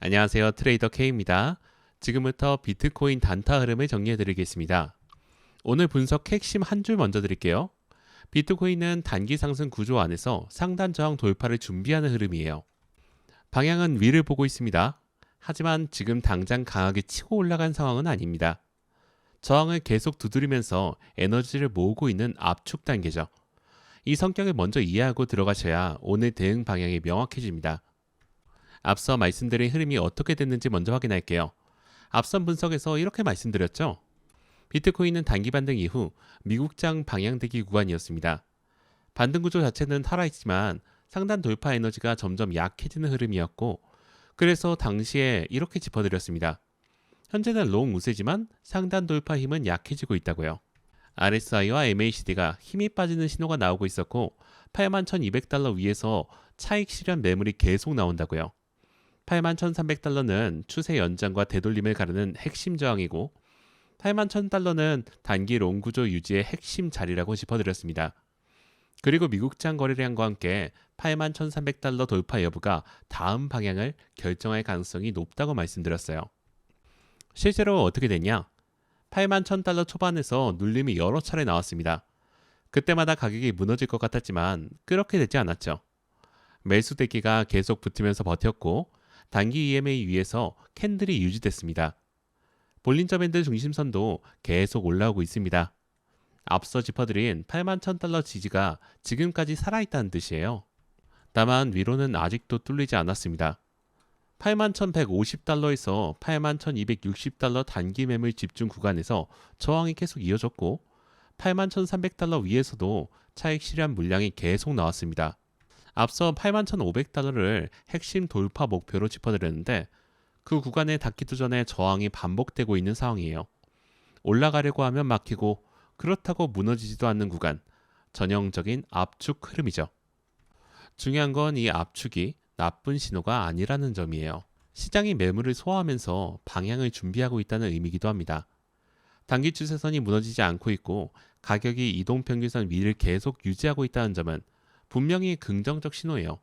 안녕하세요. 트레이더 K입니다. 지금부터 비트코인 단타 흐름을 정리해 드리겠습니다. 오늘 분석 핵심 한 줄 먼저 드릴게요. 비트코인은 단기 상승 구조 안에서 상단 저항 돌파를 준비하는 흐름이에요. 방향은 위를 보고 있습니다. 하지만 지금 당장 강하게 치고 올라간 상황은 아닙니다. 저항을 계속 두드리면서 에너지를 모으고 있는 압축 단계죠. 이 성격을 먼저 이해하고 들어가셔야 오늘 대응 방향이 명확해집니다. 앞서 말씀드린 흐름이 어떻게 됐는지 먼저 확인할게요. 앞선 분석에서 이렇게 말씀드렸죠. 비트코인은 단기 반등 이후 미국장 방향대기 구간이었습니다. 반등 구조 자체는 살아있지만 상단 돌파 에너지가 점점 약해지는 흐름이었고, 그래서 당시에 이렇게 짚어드렸습니다. 현재는 롱 우세지만 상단 돌파 힘은 약해지고 있다고요. RSI와 MACD가 힘이 빠지는 신호가 나오고 있었고 81,200달러 위에서 차익 실현 매물이 계속 나온다고요. 81,300달러는 추세 연장과 되돌림을 가르는 핵심 저항이고 81,000달러는 단기 롱 구조 유지의 핵심 자리라고 짚어드렸습니다. 그리고 미국장 거래량과 함께 81,300달러 돌파 여부가 다음 방향을 결정할 가능성이 높다고 말씀드렸어요. 실제로 어떻게 됐냐? 81,000달러 초반에서 눌림이 여러 차례 나왔습니다. 그때마다 가격이 무너질 것 같았지만 그렇게 되지 않았죠. 매수 대기가 계속 붙으면서 버텼고 단기 EMA 위에서 캔들이 유지됐습니다. 볼린저 밴드 중심선도 계속 올라오고 있습니다. 앞서 짚어드린 81,000달러 지지가 지금까지 살아있다는 뜻이에요. 다만 위로는 아직도 뚫리지 않았습니다. 81,150달러에서 81,260달러 단기 매물 집중 구간에서 저항이 계속 이어졌고 81,300달러 위에서도 차익 실현 물량이 계속 나왔습니다. 앞서 81,500달러를 핵심 돌파 목표로 짚어드렸는데 그 구간에 닿기도 전에 저항이 반복되고 있는 상황이에요. 올라가려고 하면 막히고 그렇다고 무너지지도 않는 구간, 전형적인 압축 흐름이죠. 중요한 건 이 압축이 나쁜 신호가 아니라는 점이에요. 시장이 매물을 소화하면서 방향을 준비하고 있다는 의미이기도 합니다. 단기 추세선이 무너지지 않고 있고 가격이 이동평균선 위를 계속 유지하고 있다는 점은 분명히 긍정적 신호예요.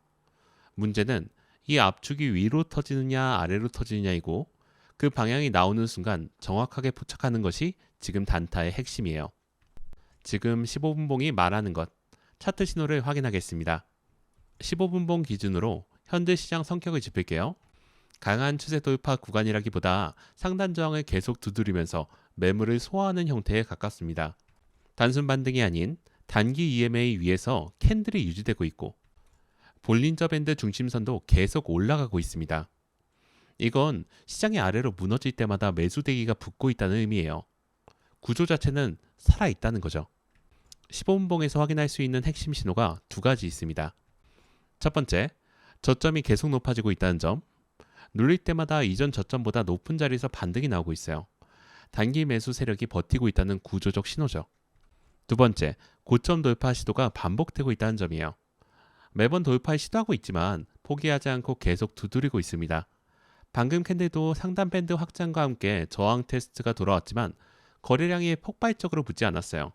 문제는 이 압축이 위로 터지느냐 아래로 터지느냐이고 그 방향이 나오는 순간 정확하게 포착하는 것이 지금 단타의 핵심이에요. 지금 15분봉이 말하는 것, 차트 신호를 확인하겠습니다. 15분봉 기준으로 현재 시장 성격을 짚을게요. 강한 추세 돌파 구간이라기보다 상단 저항을 계속 두드리면서 매물을 소화하는 형태에 가깝습니다. 단순 반등이 아닌 단기 EMA 위에서 캔들이 유지되고 있고 볼린저 밴드 중심선도 계속 올라가고 있습니다. 이건 시장이 아래로 무너질 때마다 매수 대기가 붙고 있다는 의미예요. 구조 자체는 살아있다는 거죠. 15분봉에서 확인할 수 있는 핵심 신호가 두 가지 있습니다. 첫 번째, 저점이 계속 높아지고 있다는 점. 눌릴 때마다 이전 저점보다 높은 자리에서 반등이 나오고 있어요. 단기 매수 세력이 버티고 있다는 구조적 신호죠. 두 번째, 고점 돌파 시도가 반복되고 있다는 점이에요. 매번 돌파에 시도하고 있지만 포기하지 않고 계속 두드리고 있습니다. 방금 캔들도 상단 밴드 확장과 함께 저항 테스트가 돌아왔지만 거래량이 폭발적으로 붙지 않았어요.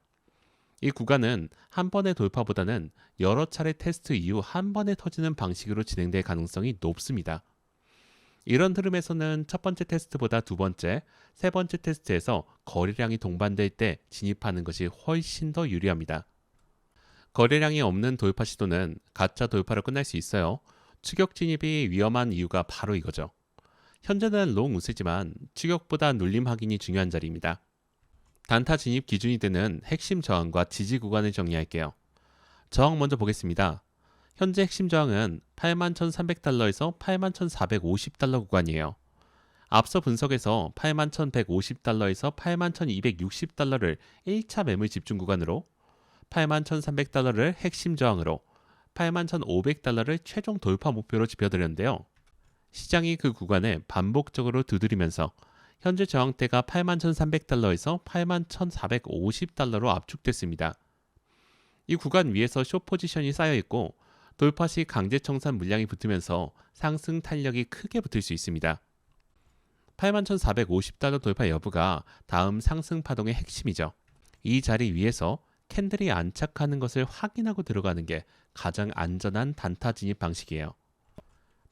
이 구간은 한 번의 돌파보다는 여러 차례 테스트 이후 한 번에 터지는 방식으로 진행될 가능성이 높습니다. 이런 흐름에서는 첫 번째 테스트보다 두 번째, 세 번째 테스트에서 거래량이 동반될 때 진입하는 것이 훨씬 더 유리합니다. 거래량이 없는 돌파 시도는 가짜 돌파로 끝날 수 있어요. 추격 진입이 위험한 이유가 바로 이거죠. 현재는 롱 우세지만 추격보다 눌림 확인이 중요한 자리입니다. 단타 진입 기준이 되는 핵심 저항과 지지 구간을 정리할게요. 저항 먼저 보겠습니다. 현재 핵심 저항은 81,300달러에서 81,450달러 구간이에요. 앞서 분석에서 81,150달러에서 81,260달러를 1차 매물 집중 구간으로 81,300달러를 핵심 저항으로 81,500달러를 최종 돌파 목표로 짚어드렸는데요. 시장이 그 구간에 반복적으로 두드리면서 현재 저항대가 81,300달러에서 81,450달러로 압축됐습니다. 이 구간 위에서 숏 포지션이 쌓여있고 돌파 시 강제 청산 물량이 붙으면서 상승 탄력이 크게 붙을 수 있습니다. 81,450달러 돌파 여부가 다음 상승 파동의 핵심이죠. 이 자리 위에서 캔들이 안착하는 것을 확인하고 들어가는 게 가장 안전한 단타 진입 방식이에요.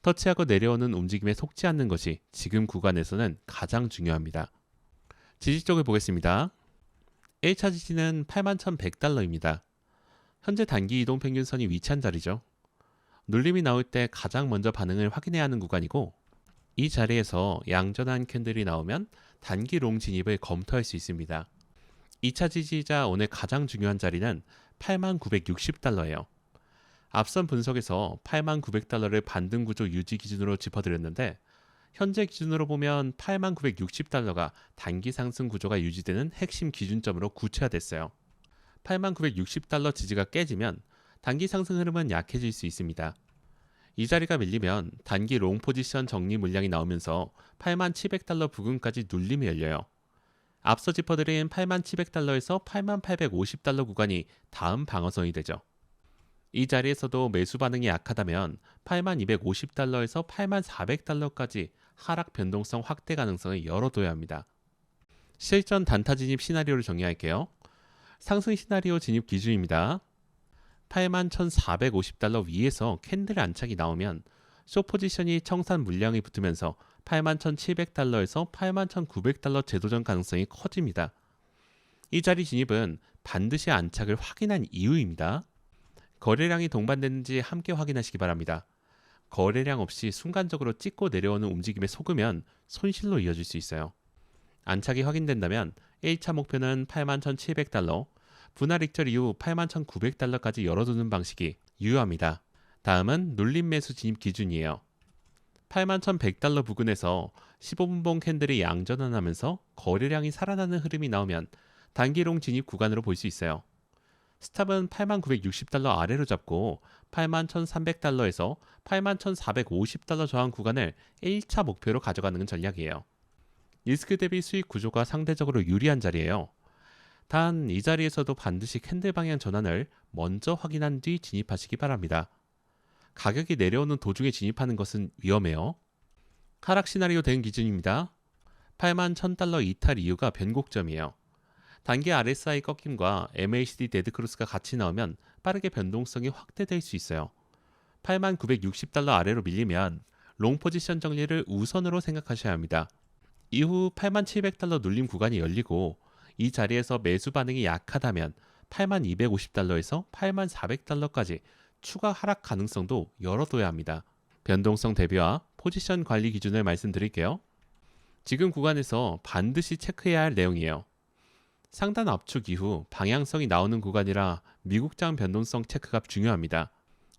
터치하고 내려오는 움직임에 속지 않는 것이 지금 구간에서는 가장 중요합니다. 지지 쪽을 보겠습니다. 1차 지지는 81,100달러입니다. 현재 단기 이동 평균선이 위치한 자리죠. 눌림이 나올 때 가장 먼저 반응을 확인해야 하는 구간이고, 이 자리에서 양전환 캔들이 나오면 단기 롱 진입을 검토할 수 있습니다. 2차 지지이자 오늘 가장 중요한 자리는 8960달러예요. 앞선 분석에서 8900달러를 반등 구조 유지 기준으로 짚어드렸는데, 현재 기준으로 보면 8960달러가 단기 상승 구조가 유지되는 핵심 기준점으로 구체화됐어요. 8960달러 지지가 깨지면 단기 상승 흐름은 약해질 수 있습니다. 이 자리가 밀리면 단기 롱 포지션 정리 물량이 나오면서 8700달러 부근까지 눌림이 열려요. 앞서 짚어드린 8700달러에서 8850달러 구간이 다음 방어선이 되죠. 이 자리에서도 매수 반응이 약하다면 8250달러에서 8400달러까지 하락 변동성 확대 가능성을 열어둬야 합니다. 실전 단타 진입 시나리오를 정리할게요. 상승 시나리오 진입 기준입니다. 81,450달러 위에서 캔들 안착이 나오면 숏 포지션이 청산 물량이 붙으면서 81,700달러에서 81,900달러 재도전 가능성이 커집니다. 이 자리 진입은 반드시 안착을 확인한 이후입니다. 거래량이 동반되는지 함께 확인하시기 바랍니다. 거래량 없이 순간적으로 찍고 내려오는 움직임에 속으면 손실로 이어질 수 있어요. 안착이 확인된다면 1차 목표는 81,700달러, 분할 익절 이후 81,900달러까지 열어두는 방식이 유효합니다. 다음은 눌림 매수 진입 기준이에요. 81,100달러 부근에서 15분봉 캔들이 양전환하면서 거래량이 살아나는 흐름이 나오면 단기롱 진입 구간으로 볼 수 있어요. 스탑은 8960달러 아래로 잡고 81,300달러에서 81,450달러 저항 구간을 1차 목표로 가져가는 전략이에요. 리스크 대비 수익 구조가 상대적으로 유리한 자리예요. 단 이 자리에서도 반드시 캔들 방향 전환을 먼저 확인한 뒤 진입하시기 바랍니다. 가격이 내려오는 도중에 진입하는 것은 위험해요. 하락 시나리오 대응 기준입니다. 81,000달러 이탈 이유가 변곡점이에요. 단기 RSI 꺾임과 MACD 데드크로스가 같이 나오면 빠르게 변동성이 확대될 수 있어요. 8960달러 아래로 밀리면 롱 포지션 정리를 우선으로 생각하셔야 합니다. 이후 8700달러 눌림 구간이 열리고 이 자리에서 매수 반응이 약하다면 8250달러에서 8400달러까지 추가 하락 가능성도 열어둬야 합니다. 변동성 대비와 포지션 관리 기준을 말씀드릴게요. 지금 구간에서 반드시 체크해야 할 내용이에요. 상단 압축 이후 방향성이 나오는 구간이라 미국장 변동성 체크가 중요합니다.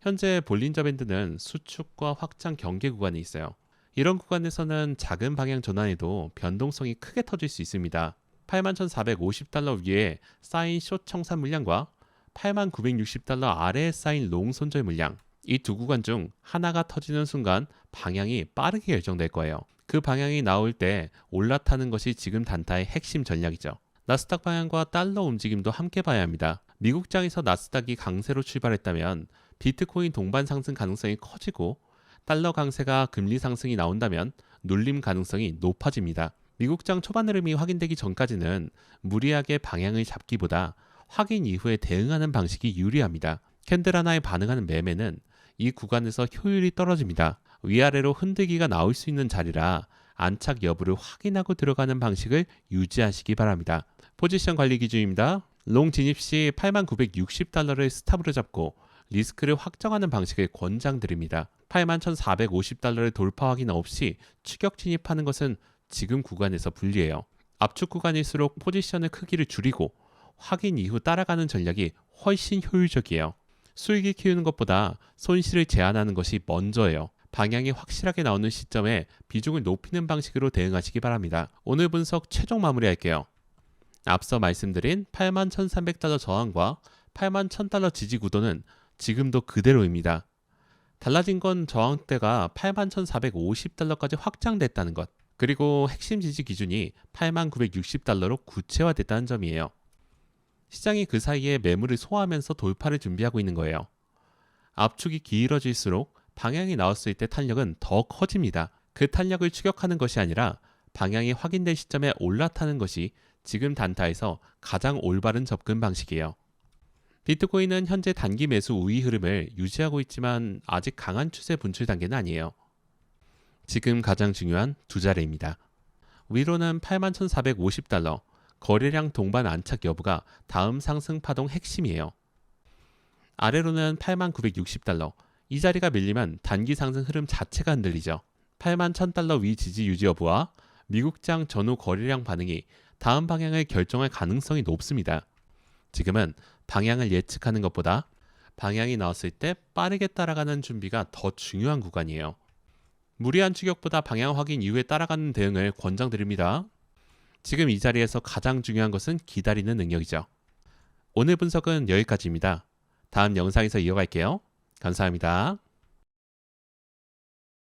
현재 볼린저 밴드는 수축과 확장 경계 구간에 있어요. 이런 구간에서는 작은 방향 전환에도 변동성이 크게 터질 수 있습니다. 81,450달러 위에 쌓인 숏 청산 물량과 8960달러 아래에 쌓인 롱 손절 물량, 이 두 구간 중 하나가 터지는 순간 방향이 빠르게 결정될 거예요. 그 방향이 나올 때 올라타는 것이 지금 단타의 핵심 전략이죠. 나스닥 방향과 달러 움직임도 함께 봐야 합니다. 미국장에서 나스닥이 강세로 출발했다면 비트코인 동반 상승 가능성이 커지고, 달러 강세가 금리 상승이 나온다면 눌림 가능성이 높아집니다. 미국장 초반 흐름이 확인되기 전까지는 무리하게 방향을 잡기보다 확인 이후에 대응하는 방식이 유리합니다. 캔들 하나에 반응하는 매매는 이 구간에서 효율이 떨어집니다. 위아래로 흔들기가 나올 수 있는 자리라 안착 여부를 확인하고 들어가는 방식을 유지하시기 바랍니다. 포지션 관리 기준입니다. 롱 진입 시 8960달러를 스탑으로 잡고 리스크를 확정하는 방식을 권장드립니다. 81,450달러를 돌파 확인 없이 추격 진입하는 것은 지금 구간에서 불리해요. 압축 구간일수록 포지션의 크기를 줄이고 확인 이후 따라가는 전략이 훨씬 효율적이에요. 수익을 키우는 것보다 손실을 제한하는 것이 먼저예요. 방향이 확실하게 나오는 시점에 비중을 높이는 방식으로 대응하시기 바랍니다. 오늘 분석 최종 마무리할게요. 앞서 말씀드린 81,300달러 저항과 81,000달러 지지 구도는 지금도 그대로입니다. 달라진 건 저항대가 81,450달러까지 확장됐다는 것, 그리고 핵심 지지 기준이 81,960달러로 구체화됐다는 점이에요. 시장이 그 사이에 매물을 소화하면서 돌파를 준비하고 있는 거예요. 압축이 길어질수록 방향이 나왔을 때 탄력은 더 커집니다. 그 탄력을 추격하는 것이 아니라 방향이 확인된 시점에 올라타는 것이 지금 단타에서 가장 올바른 접근 방식이에요. 비트코인은 현재 단기 매수 우위 흐름을 유지하고 있지만 아직 강한 추세 분출 단계는 아니에요. 지금 가장 중요한 두 자리입니다. 위로는 81,450달러, 거래량 동반 안착 여부가 다음 상승 파동 핵심이에요. 아래로는 81,960달러, 이 자리가 밀리면 단기 상승 흐름 자체가 흔들리죠. 81,000달러 위 지지 유지 여부와 미국장 전후 거래량 반응이 다음 방향을 결정할 가능성이 높습니다. 지금은 방향을 예측하는 것보다 방향이 나왔을 때 빠르게 따라가는 준비가 더 중요한 구간이에요. 무리한 추격보다 방향 확인 이후에 따라가는 대응을 권장드립니다. 지금 이 자리에서 가장 중요한 것은 기다리는 능력이죠. 오늘 분석은 여기까지입니다. 다음 영상에서 이어갈게요. 감사합니다.